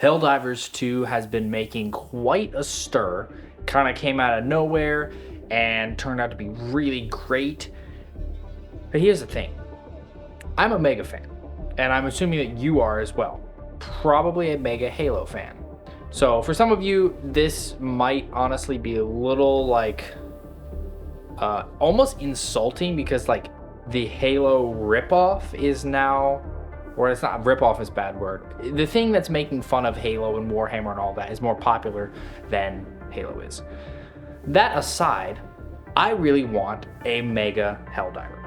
Helldivers 2 has been making quite a stir. Kind of came out of nowhere and turned out to be really great. But here's the thing. I'm a Mega fan, and I'm assuming that you are as well. Probably a Mega Halo fan. So for some of you, this might honestly be a little like almost insulting, because like the Halo ripoff is now, or it's not, ripoff is a bad word. The thing that's making fun of Halo and Warhammer and all that is more popular than Halo is. That aside, I really want a Mega Helldiver.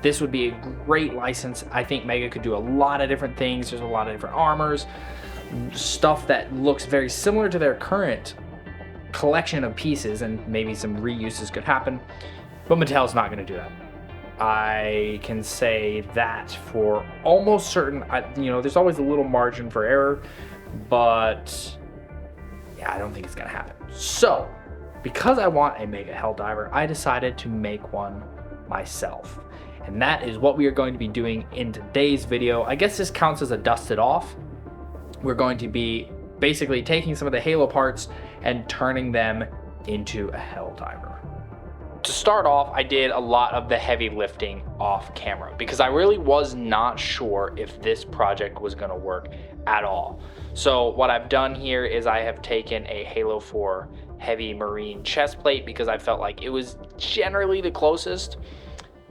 This would be a great license. I think Mega could do a lot of different things. There's a lot of different armors, stuff that looks very similar to their current collection of pieces, and maybe some reuses could happen, but Mattel's not going to do that. I can say that for almost certain. There's always a little margin for error, but yeah, I don't think it's going to happen. So, because I want a Mega Helldiver, I decided to make one myself. And that is what we are going to be doing in today's video. I guess this counts as a dusted off. We're going to be basically taking some of the Halo parts and turning them into a Helldiver. To start off, I did a lot of the heavy lifting off camera because I really was not sure if this project was going to work at all. So what I've done here is I have taken a Halo 4 heavy marine chest plate because I felt like it was generally the closest.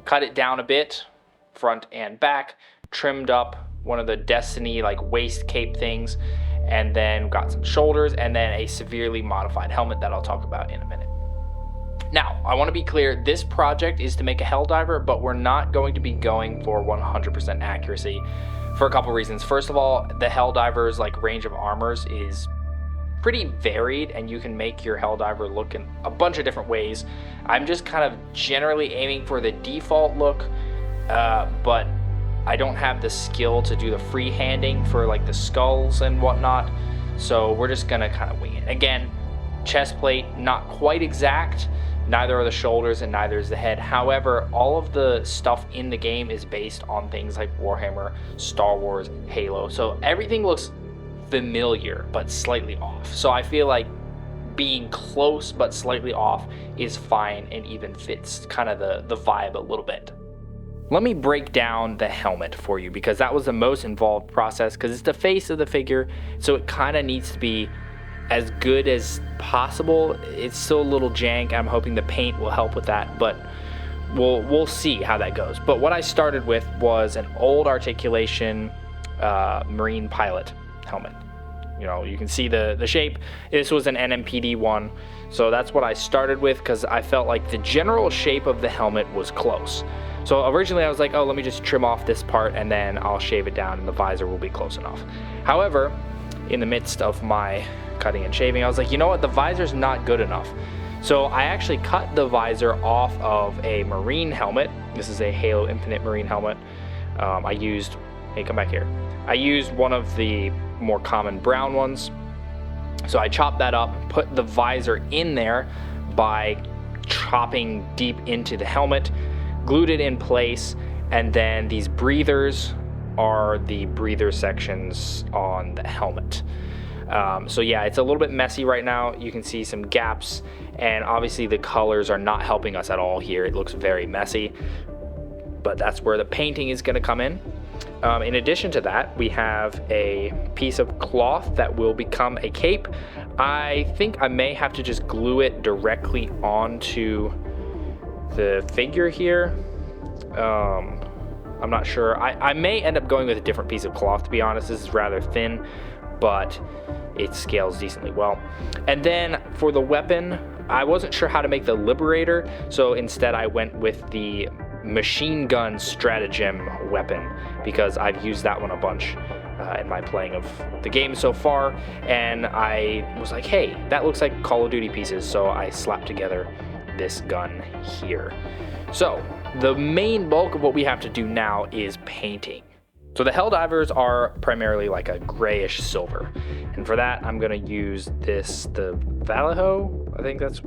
Cut it down a bit, front and back, trimmed up one of the Destiny like waist cape things, and then got some shoulders, and then a severely modified helmet that I'll talk about in a minute. Now, I want to be clear, this project is to make a Helldiver, but we're not going to be going for 100% accuracy for a couple reasons. First of all, the Helldiver's like range of armors is pretty varied, and you can make your Helldiver look in a bunch of different ways. I'm just kind of generally aiming for the default look, but I don't have the skill to do the freehanding for like the skulls and whatnot, so we're just gonna kind of wing it. Again, chest plate, not quite exact, neither are the shoulders and neither is the head. However, all of the stuff in the game is based on things like Warhammer, Star Wars, Halo, so everything looks familiar but slightly off. So I feel like being close but slightly off is fine and even fits kind of the vibe a little bit. Let me break down the helmet for you because that was the most involved process, because it's the face of the figure, so it kind of needs to be as good as possible. It's still a little jank. I'm hoping the paint will help with that, but we'll see how that goes. But what I started with was an old articulation marine pilot helmet. You can see the shape. This was an NMPD one, so that's what I started with because I felt like the general shape of the helmet was close. So originally I was like, oh, let me just trim off this part and then I'll shave it down and the visor will be close enough. However, in the midst of my cutting and shaving, I was like, you know what, the visor's not good enough. So I actually cut the visor off of a marine helmet. This is a Halo Infinite marine helmet. Hey, come back here. I used one of the more common brown ones. So I chopped that up, put the visor in there by chopping deep into the helmet, glued it in place, and then these breathers are the breather sections on the helmet. So yeah, it's a little bit messy right now. You can see some gaps, and obviously the colors are not helping us at all here. It looks very messy, but that's where the painting is going to come in. In addition to that, we have a piece of cloth that will become a cape. I think I may have to just glue it directly onto the figure here. I'm not sure. I may end up going with a different piece of cloth, to be honest. This is rather thin, but it scales decently well. And then for the weapon, I wasn't sure how to make the Liberator, so instead I went with the machine gun stratagem weapon because I've used that one a bunch in my playing of the game so far, and I was like, hey, that looks like Call of Duty pieces, so I slapped together this gun here. So the main bulk of what we have to do now is painting. So the Helldivers are primarily like a grayish silver, and for that I'm going to use the Vallejo, I think that's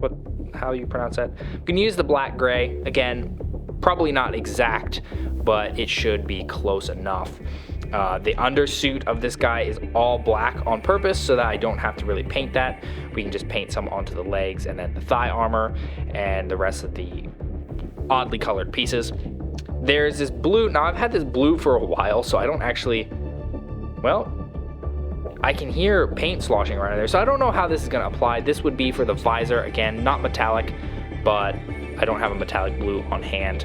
how you pronounce that. I'm going to use the black gray. Again, probably not exact, but it should be close enough. The undersuit of this guy is all black on purpose so that I don't have to really paint that. We can just paint some onto the legs and then the thigh armor and the rest of the oddly colored pieces. There's this blue. Now I've had this blue for a while, so I don't actually, well, I can hear paint sloshing around there, so I don't know how this is going to apply. This would be for the visor, again, not metallic, but I don't have a metallic blue on hand.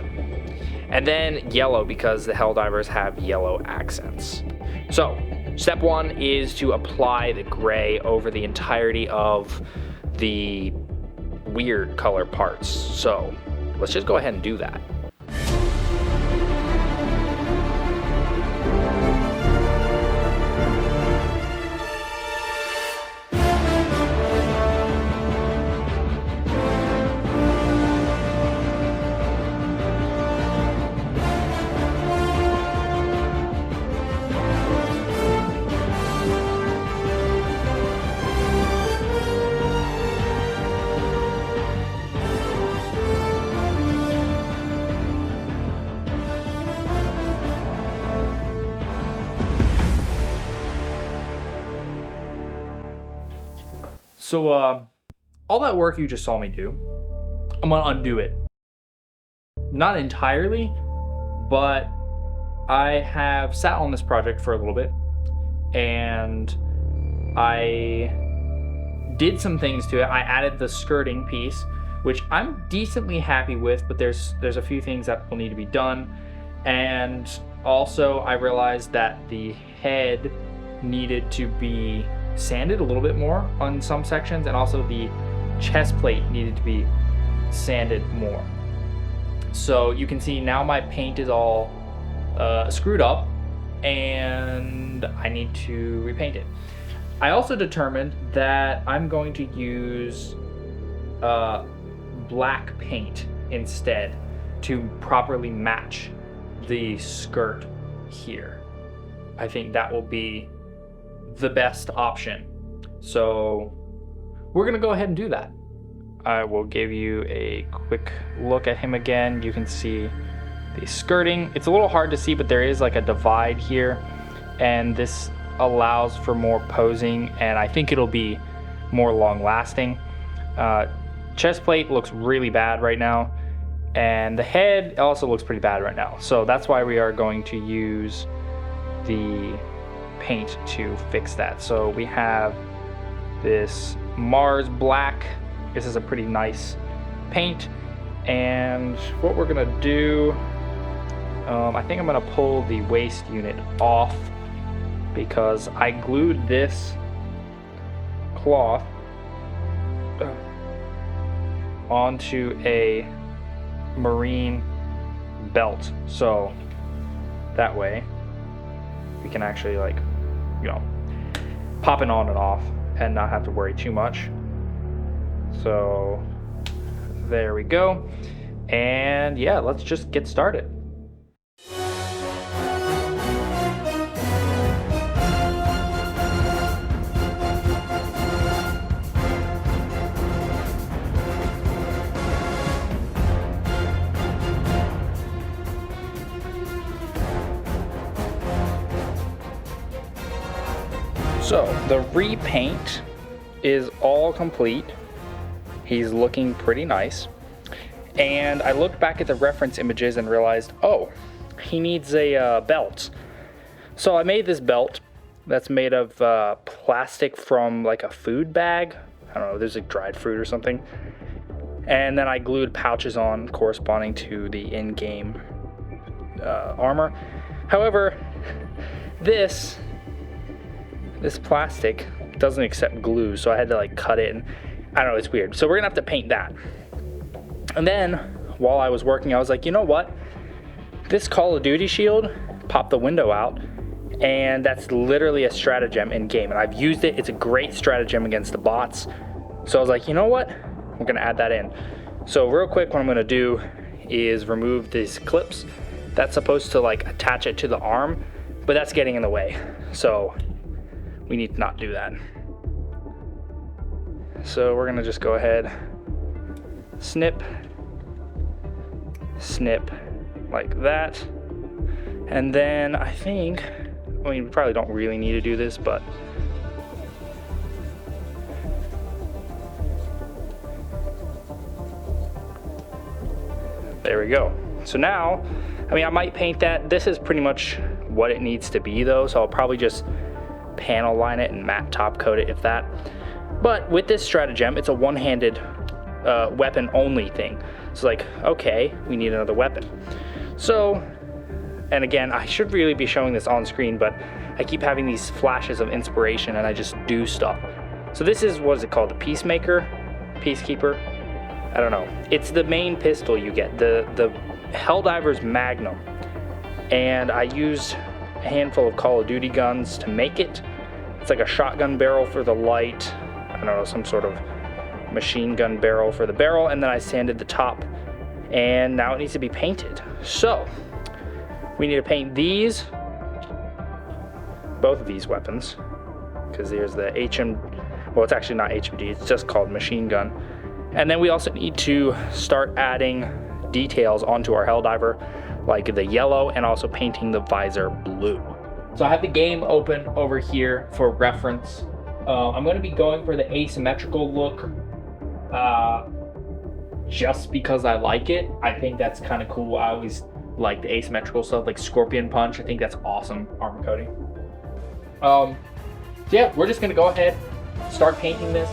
And then yellow, because the Helldivers have yellow accents. So step one is to apply the gray over the entirety of the weird color parts. So let's just go ahead and do that. So all that work you just saw me do, I'm gonna undo it. Not entirely, but I have sat on this project for a little bit and I did some things to it. I added the skirting piece, which I'm decently happy with, but there's a few things that will need to be done. And also I realized that the head needed to be sanded a little bit more on some sections, and also the chest plate needed to be sanded more. So you can see now my paint is all screwed up and I need to repaint it. I also determined that I'm going to use black paint instead to properly match the skirt here. I think that will be the best option. So we're gonna go ahead and do that. I will give you a quick look at him again. You can see the skirting. It's a little hard to see, but there is like a divide here, and this allows for more posing, and I think it'll be more long lasting. Chest plate looks really bad right now, and the head also looks pretty bad right now. So that's why we are going to use the paint to fix that. So we have this Mars black. This is a pretty nice paint, and what we're gonna do, I think I'm gonna pull the waist unit off because I glued this cloth onto a marine belt, so that way we can actually, like, you know, pop it on and off and not have to worry too much. So there we go. And yeah, let's just get started. So the repaint is all complete. He's looking pretty nice. And I looked back at the reference images and realized, oh, he needs a belt. So I made this belt that's made of plastic from like a food bag. I don't know, there's like dried fruit or something. And then I glued pouches on corresponding to the in-game armor. However, this plastic doesn't accept glue, so I had to like cut it, and I don't know, it's weird. So we're gonna have to paint that. And then while I was working, I was like, you know what? This Call of Duty shield popped the window out, and that's literally a stratagem in game, and I've used it. It's a great stratagem against the bots. So I was like, you know what? We're gonna add that in. So real quick, what I'm gonna do is remove these clips. That's supposed to like attach it to the arm, but that's getting in the way. So we need to not do that. So we're gonna just go ahead, snip, snip, like that. And then I think I mean, we probably don't really need to do this, but there we go. So now, I mean, I might paint that. This is pretty much what it needs to be though, so I'll probably just panel line it and matte top coat it if that. But with this stratagem, it's a one-handed weapon only thing. So like, okay, we need another weapon. So, and again, I should really be showing this on screen, but I keep having these flashes of inspiration and I just do stuff. So this is, what is it called? The Peacemaker? Peacekeeper? I don't know. It's the main pistol you get, the Helldivers Magnum. And I used a handful of Call of Duty guns to make it. It's like a shotgun barrel for the light. I don't know, some sort of machine gun barrel for the barrel, and then I sanded the top, and now it needs to be painted. So we need to paint these, both of these weapons, because there's the well, it's actually not HMG, it's just called machine gun. And then we also need to start adding details onto our Helldiver, like the yellow, and also painting the visor blue. So I have the game open over here for reference. I'm going to be going for the asymmetrical look just because I like it. I think that's kind of cool. I always like the asymmetrical stuff, like Scorpion Punch. I think that's awesome armor coating. So yeah, we're just going to go ahead, start painting this.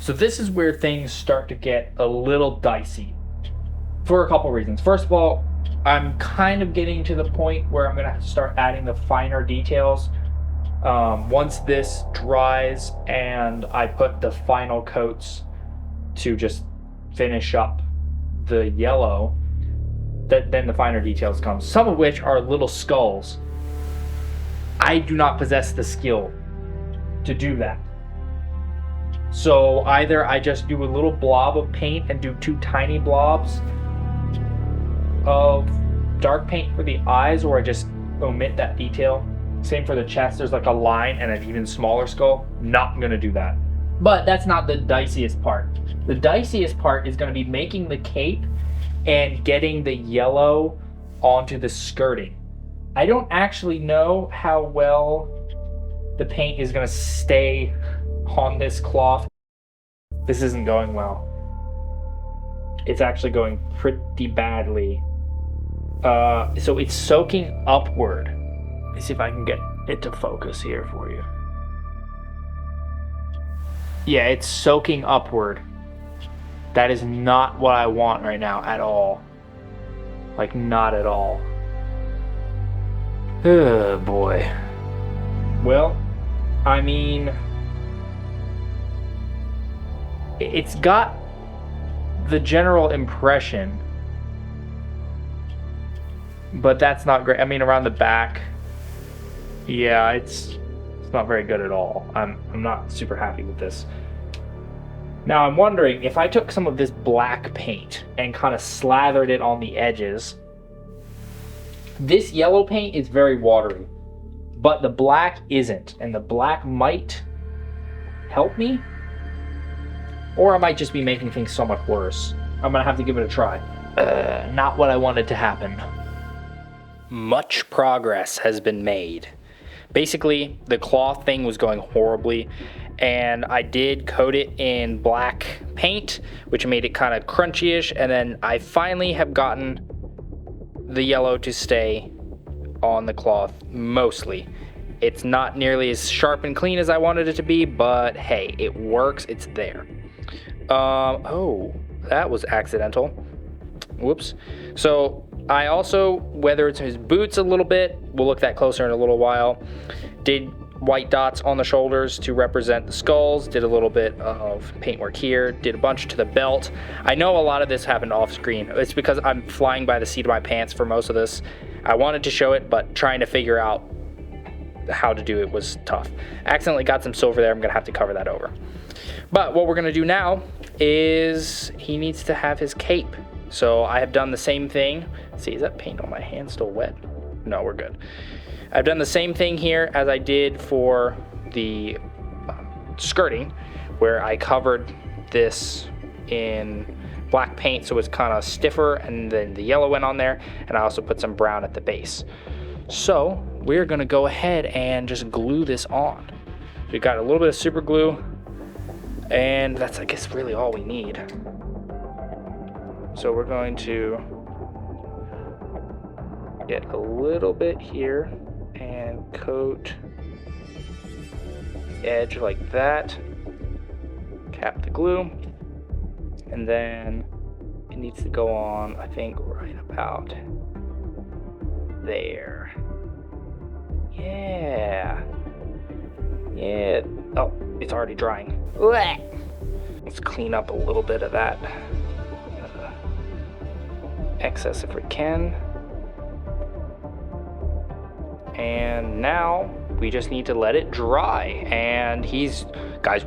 So this is where things start to get a little dicey for a couple reasons. First of all, I'm kind of getting to the point where I'm gonna have to start adding the finer details. Once this dries and I put the final coats to just finish up the yellow, then the finer details come, some of which are little skulls. I do not possess the skill to do that. So either I just do a little blob of paint and do 2 tiny blobs of dark paint for the eyes, or I just omit that detail. Same for the chest, there's like a line and an even smaller skull. Not gonna do that. But that's not the diciest part. The diciest part is gonna be making the cape and getting the yellow onto the skirting. I don't actually know how well the paint is gonna stay on this cloth. This isn't going well. It's actually going pretty badly. So it's soaking upward. Let me see if I can get it to focus here for you. Yeah, it's soaking upward. That is not what I want right now at all. Like, not at all. Oh boy. Well, I mean, it's got the general impression, but that's not great. I mean, around the back, yeah, it's not very good at all. I'm not super happy with this. Now I'm wondering if I took some of this black paint and kind of slathered it on the edges. This yellow paint is very watery, but the black isn't, and the black might help me. Or I might just be making things so much worse. I'm gonna have to give it a try. Not what I wanted to happen. Much progress has been made. Basically, the cloth thing was going horribly, and I did coat it in black paint, which made it kind of crunchy-ish, and then I finally have gotten the yellow to stay on the cloth mostly. It's not nearly as sharp and clean as I wanted it to be, but hey, it works, it's there. Oh, that was accidental. Whoops. So I also weathered his boots a little bit. We'll look that closer in a little while. Did white dots on the shoulders to represent the skulls. Did a little bit of paintwork here. Did a bunch to the belt. I know a lot of this happened off screen. It's because I'm flying by the seat of my pants for most of this. I wanted to show it, but trying to figure out how to do it was tough. Accidentally got some silver there. I'm gonna have to cover that over. But what we're gonna do now is he needs to have his cape. So I have done the same thing. Let's see, is that paint on my hand still wet? No, we're good. I've done the same thing here as I did for the skirting, where I covered this in black paint so it's kind of stiffer, and then the yellow went on there, and I also put some brown at the base. So we're gonna go ahead and just glue this on. We've got a little bit of super glue, and that's, I guess, really all we need. So we're going to get a little bit here and coat the edge like that. Cap the glue, and then it needs to go on, I think, right about there. Yeah. Yeah. Oh, it's already drying. Let's clean up a little bit of that excess if we can. And now we just need to let it dry. And guys,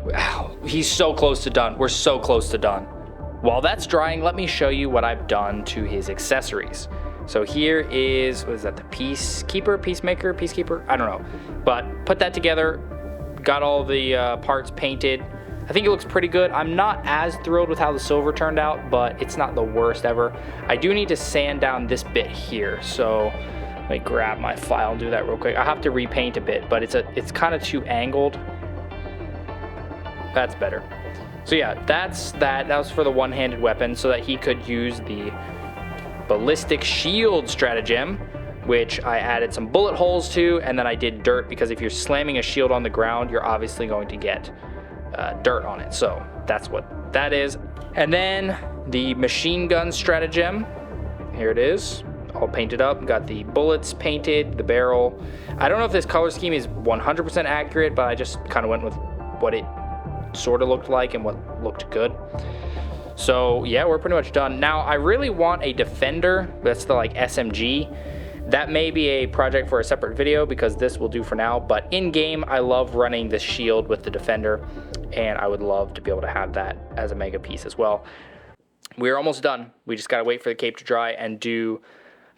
he's so close to done. We're so close to done. While that's drying, let me show you what I've done to his accessories. So here is, what is that, the Peacekeeper? I don't know. But put that together, got all the parts painted. I think it looks pretty good. I'm not as thrilled with how the silver turned out, but it's not the worst ever. I do need to sand down this bit here, so let me grab my file and do that real quick. I have to repaint a bit, but it's kind of too angled. That's better. So yeah, that's that. That was for the one-handed weapon so that he could use the ballistic shield stratagem, which I added some bullet holes to, and then I did dirt, because if you're slamming a shield on the ground, you're obviously going to get dirt on it. So that's what that is. And then the machine gun stratagem, here it is, all painted up. Got the bullets painted, the barrel. I don't know if this color scheme is 100% accurate, but I just kind of went with what it sort of looked like and what looked good. So yeah, we're pretty much done. Now I really want a defender. That's the like SMG. That may be a project for a separate video, because this will do for now, but in game I love running the shield with the defender, and I would love to be able to have that as a mega piece as well. We're almost done. We just gotta wait for the cape to dry and do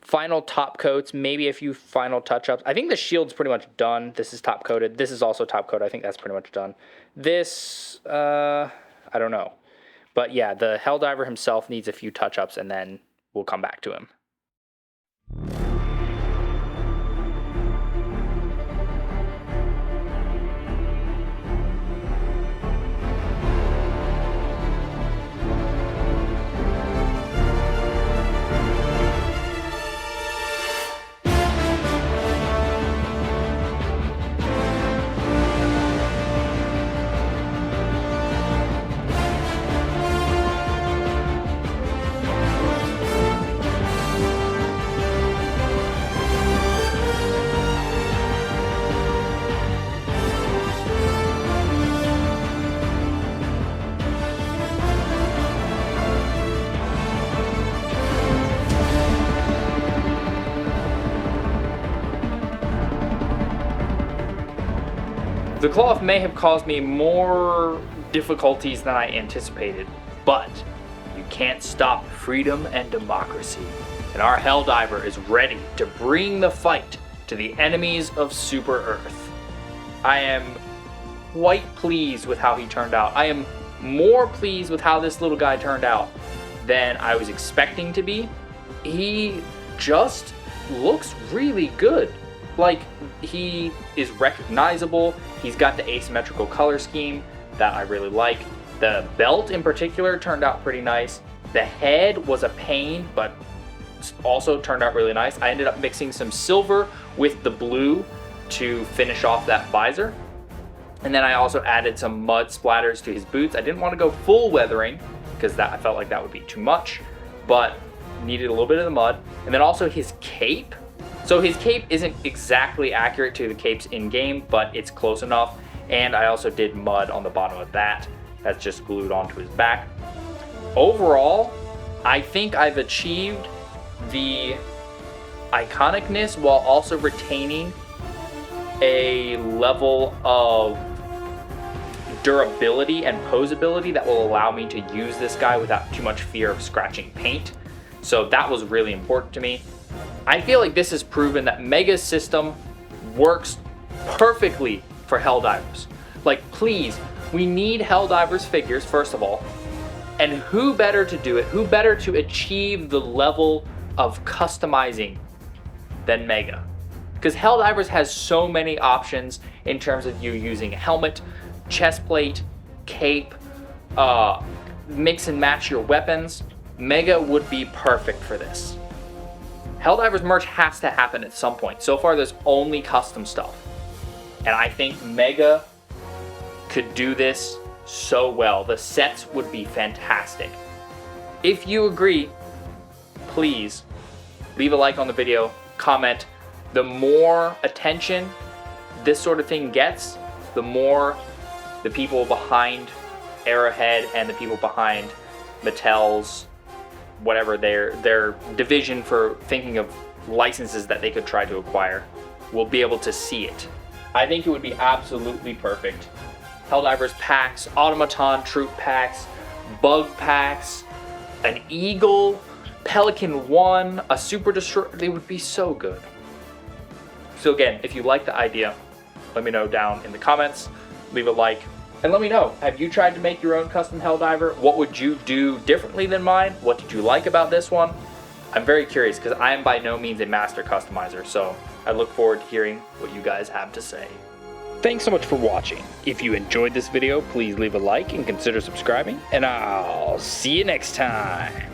final top coats, maybe a few final touch-ups. I think the shield's pretty much done. This is top coated. This is also top coated. I think that's pretty much done. This, I don't know. But yeah, the Helldiver himself needs a few touch-ups, and then we'll come back to him. The cloth may have caused me more difficulties than I anticipated, but you can't stop freedom and democracy. And our Helldiver is ready to bring the fight to the enemies of Super Earth. I am quite pleased with how he turned out. I am more pleased with how this little guy turned out than I was expecting to be. He just looks really good. Like, he is recognizable. He's got the asymmetrical color scheme that I really like. The belt in particular turned out pretty nice. The head was a pain, but also turned out really nice. I ended up mixing some silver with the blue to finish off that visor. And then I also added some mud splatters to his boots. I didn't want to go full weathering because I felt like that would be too much, but needed a little bit of the mud. And then also his cape. So his cape isn't exactly accurate to the capes in game, but it's close enough. And I also did mud on the bottom of that. That's just glued onto his back. Overall, I think I've achieved the iconicness while also retaining a level of durability and posability that will allow me to use this guy without too much fear of scratching paint. So that was really important to me. I feel like this has proven that Mega's system works perfectly for Helldivers. Like, please, we need Helldivers figures, first of all. And who better to do it? Who better to achieve the level of customizing than Mega? Because Helldivers has so many options in terms of you using a helmet, chest plate, cape, mix and match your weapons. Mega would be perfect for this. Helldivers merch has to happen at some point. So far, there's only custom stuff. And I think Mega could do this so well. The sets would be fantastic. If you agree, please leave a like on the video, comment. The more attention this sort of thing gets, the more the people behind Arrowhead and the people behind Mattel's whatever their division for thinking of licenses that they could try to acquire will be able to see it. I think it would be absolutely perfect. Helldivers packs, automaton troop packs, bug packs, an eagle, Pelican 1, a super destroyer. They would be so good. So again, if you like the idea, let me know down in the comments, leave a like, and let me know, have you tried to make your own custom Helldiver? What would you do differently than mine? What did you like about this one? I'm very curious because I am by no means a master customizer, so I look forward to hearing what you guys have to say. Thanks so much for watching. If you enjoyed this video, please leave a like and consider subscribing, and I'll see you next time.